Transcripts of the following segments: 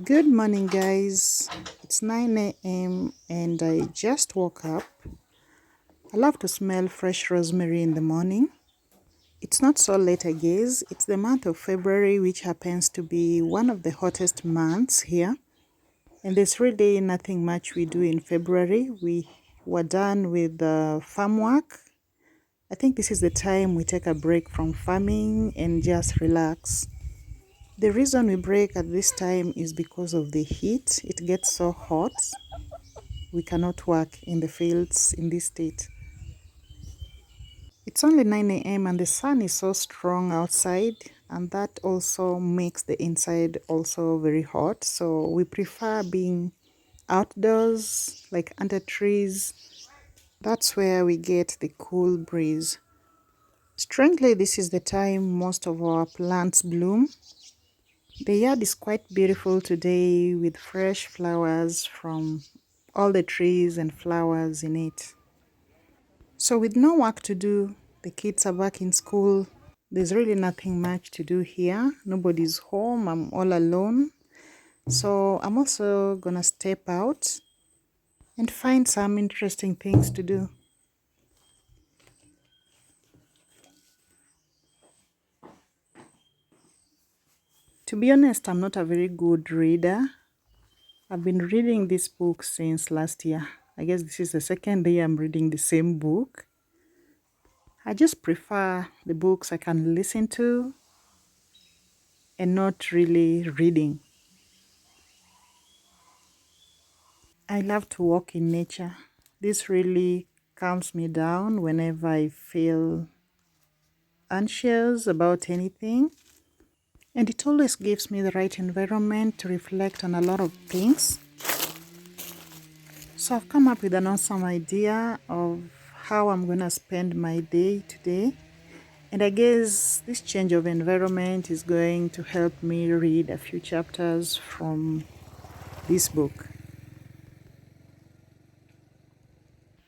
Good morning, guys. It's 9 a.m. and I just woke up. I love to smell fresh rosemary in the morning. It's not so late, I guess. It's the month of February, which happens to be one of the hottest months here. And there's really nothing much we do in February. We were done with the farm work. I think this is the time we take a break from farming and just relax. The reason we break at this time is because of the heat. It gets so hot. We cannot work in the fields in this state. It's only 9 a.m. and the sun is so strong outside, and that also makes the inside also very hot. So we prefer being outdoors, like under trees. That's where we get the cool breeze. Strangely, this is the time most of our plants bloom. The yard is quite beautiful today with fresh flowers from all the trees and flowers in it. So with no work to do, the kids are back in school. There's really nothing much to do here. Nobody's home. I'm all alone. So I'm also gonna step out and find some interesting things to do. To be honest, I'm not a very good reader. I've been reading this book since last year. I guess this is the second day I'm reading the same book. I just prefer the books I can listen to and not really reading. I love to walk in nature. This really calms me down whenever I feel anxious about anything. And it always gives me the right environment to reflect on a lot of things. So I've come up with an awesome idea of how I'm going to spend my day today. And I guess this change of environment is going to help me read a few chapters from this book.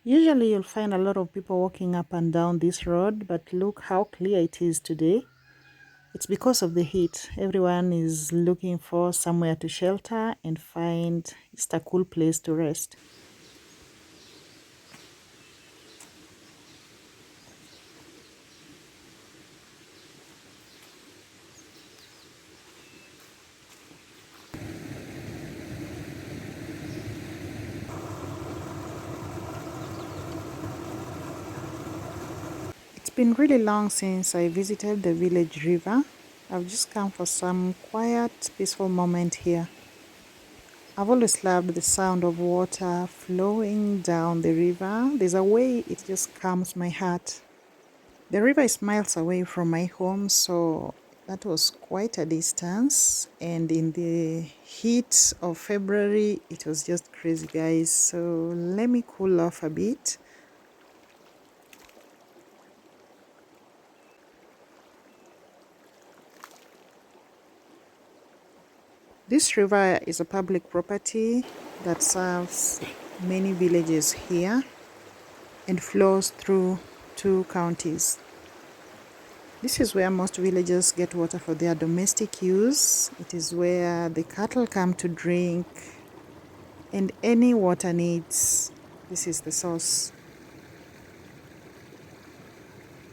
Usually you'll find a lot of people walking up and down this road, but look how clear it is today. It's because of the heat. Everyone is looking for somewhere to shelter and find just a cool place to rest. It's been really long since I visited the village river. I've just come for some quiet, peaceful moment here. I've always loved the sound of water flowing down the river. There's a way it just calms my heart. The river is miles away from my home, so that was quite a distance. And in the heat of February, it was just crazy, guys. So let me cool off a bit. This river is a public property that serves many villages here and flows through two counties. This is where most villagers get water for their domestic use. It is where the cattle come to drink and any water needs. This is the source.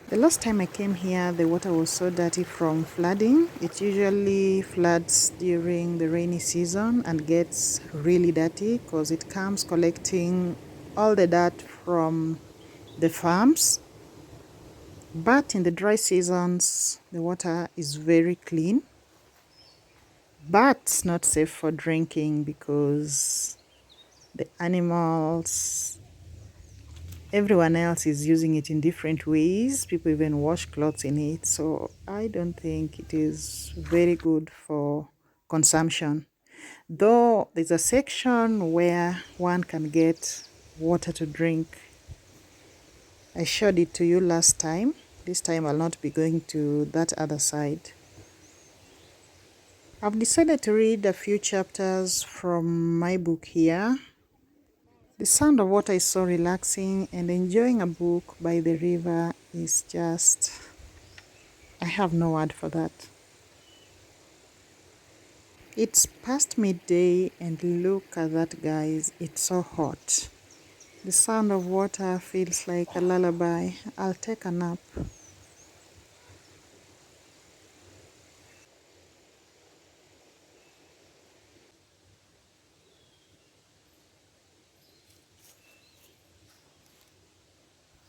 The last time I came here, the water was so dirty from flooding. It usually floods during the rainy season and gets really dirty because it comes collecting all the dirt from the farms. But in the dry seasons, the water is very clean, but not safe for drinking because the animals, everyone else is using it in different ways. People even wash clothes in it. So I don't think it is very good for consumption. Though there's a section where one can get water to drink. I showed it to you last time. This time I'll not be going to that other side. I've decided to read a few chapters from my book here. The sound of water is so relaxing, and enjoying a book by the river is I have no word for that. It's past midday and look at that, guys. It's so hot. The sound of water feels like a lullaby. I'll take a nap.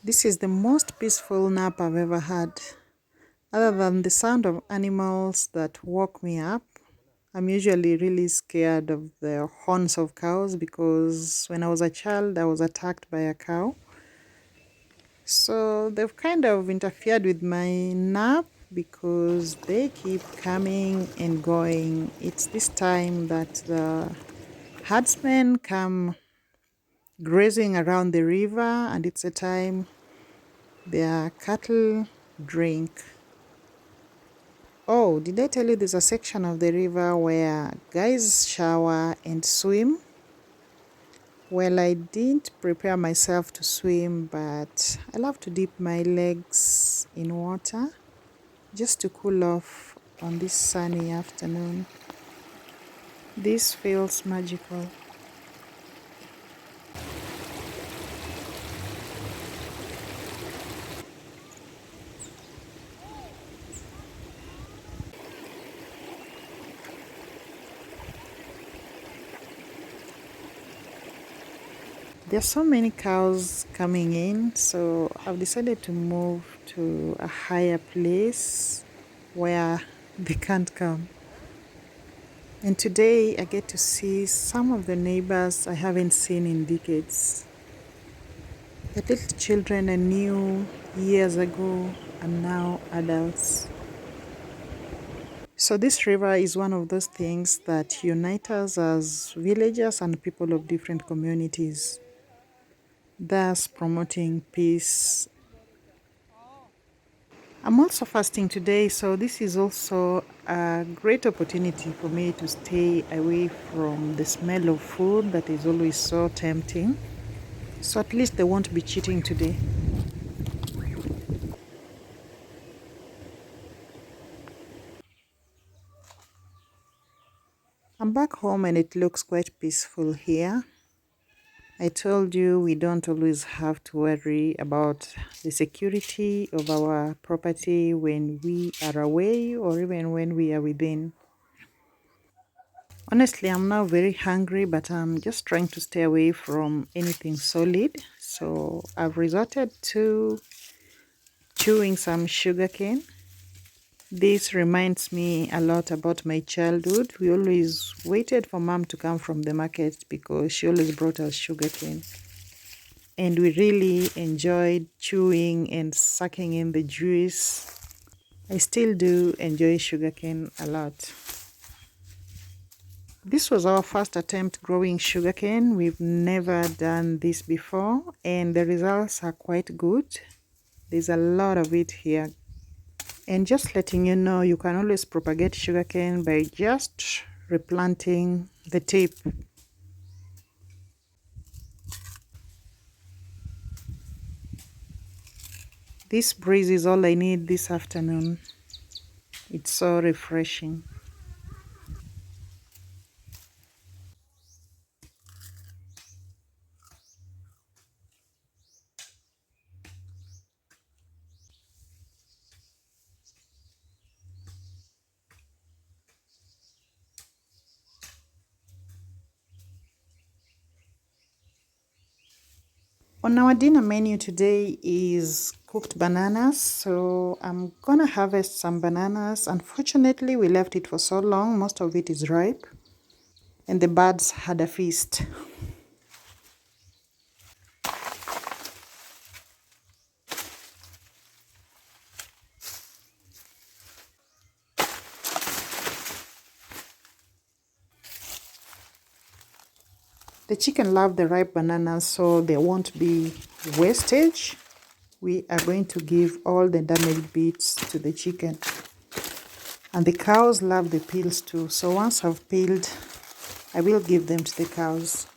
This is the most peaceful nap I've ever had. Other than the sound of animals that woke me up, I'm usually really scared of the horns of cows because when I was a child, I was attacked by a cow. So they've kind of interfered with my nap because they keep coming and going. It's this time that the herdsmen come grazing around the river, and it's a time their cattle drink. Oh, did I tell you there's a section of the river where guys shower and swim? Well, I didn't prepare myself to swim, but I love to dip my legs in water just to cool off on this sunny afternoon. This feels magical. There are so many cows coming in, so I've decided to move to a higher place where they can't come. And today I get to see some of the neighbors I haven't seen in decades. The little children I knew years ago are now adults. So this river is one of those things that unite us as villagers and people of different communities, thus promoting peace. I'm also fasting today, so this is also a great opportunity for me to stay away from the smell of food that is always so tempting. So at least they won't be cheating today. I'm back home and it looks quite peaceful here. I told you we don't always have to worry about the security of our property when we are away or even when we are within. Honestly, I'm now very hungry, but I'm just trying to stay away from anything solid. So I've resorted to chewing some sugarcane. This reminds me a lot about my childhood. We always waited for mom to come from the market because she always brought us sugarcane. And we really enjoyed chewing and sucking in the juice. I still do enjoy sugarcane a lot. This was our first attempt growing sugarcane. We've never done this before, and the results are quite good. There's a lot of it here. And just letting you know, you can always propagate sugarcane by just replanting the tip. This breeze is all I need this afternoon. It's so refreshing. On our dinner menu today is cooked bananas, so I'm gonna harvest some bananas. Unfortunately, we left it for so long, most of it is ripe, and the birds had a feast. The chicken love the ripe bananas, so there won't be wastage. We are going to give all the damaged bits to the chicken. And the cows love the peels too, so once I've peeled, I will give them to the cows.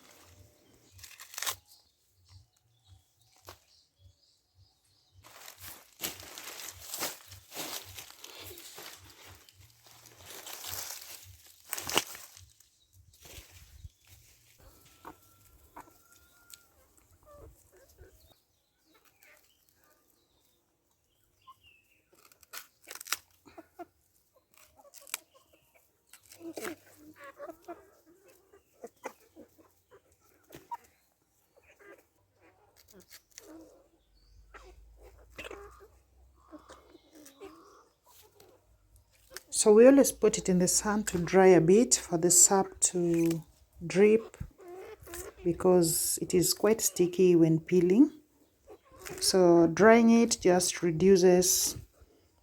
So we always put it in the sun to dry a bit for the sap to drip, because it is quite sticky when peeling. So drying it just reduces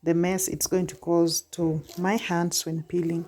the mess it's going to cause to my hands when peeling.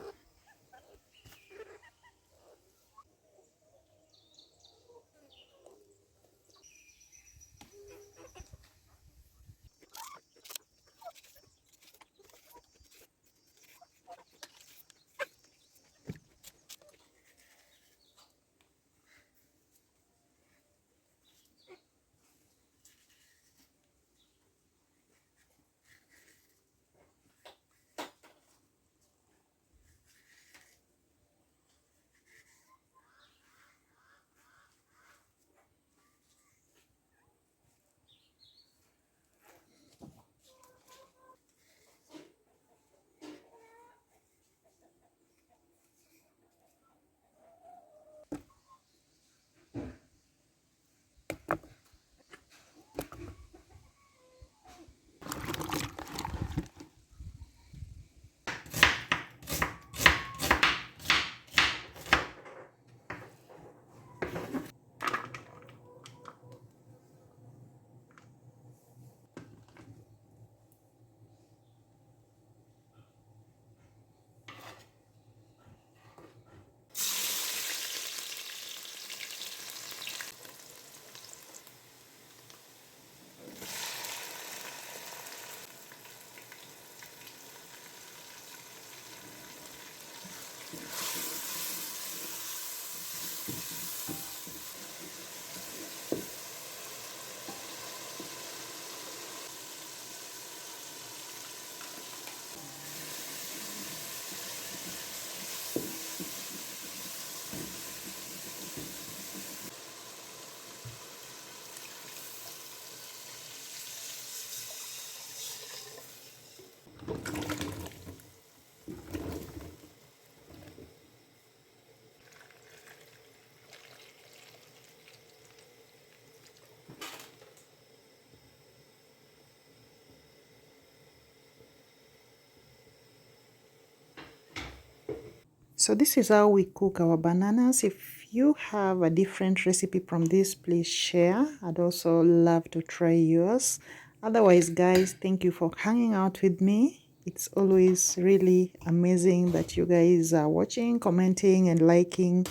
So this is how we cook our bananas. If you have a different recipe from this, please share. I'd also love to try yours. Otherwise, guys, thank you for hanging out with me. It's always really amazing that you guys are watching, commenting, and liking.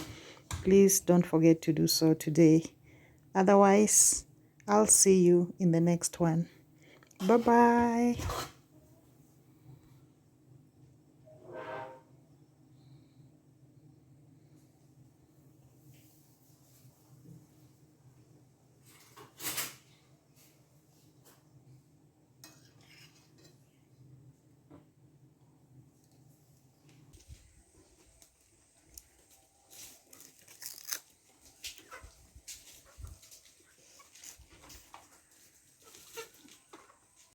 Please don't forget to do so today. Otherwise, I'll see you in the next one. Bye-bye.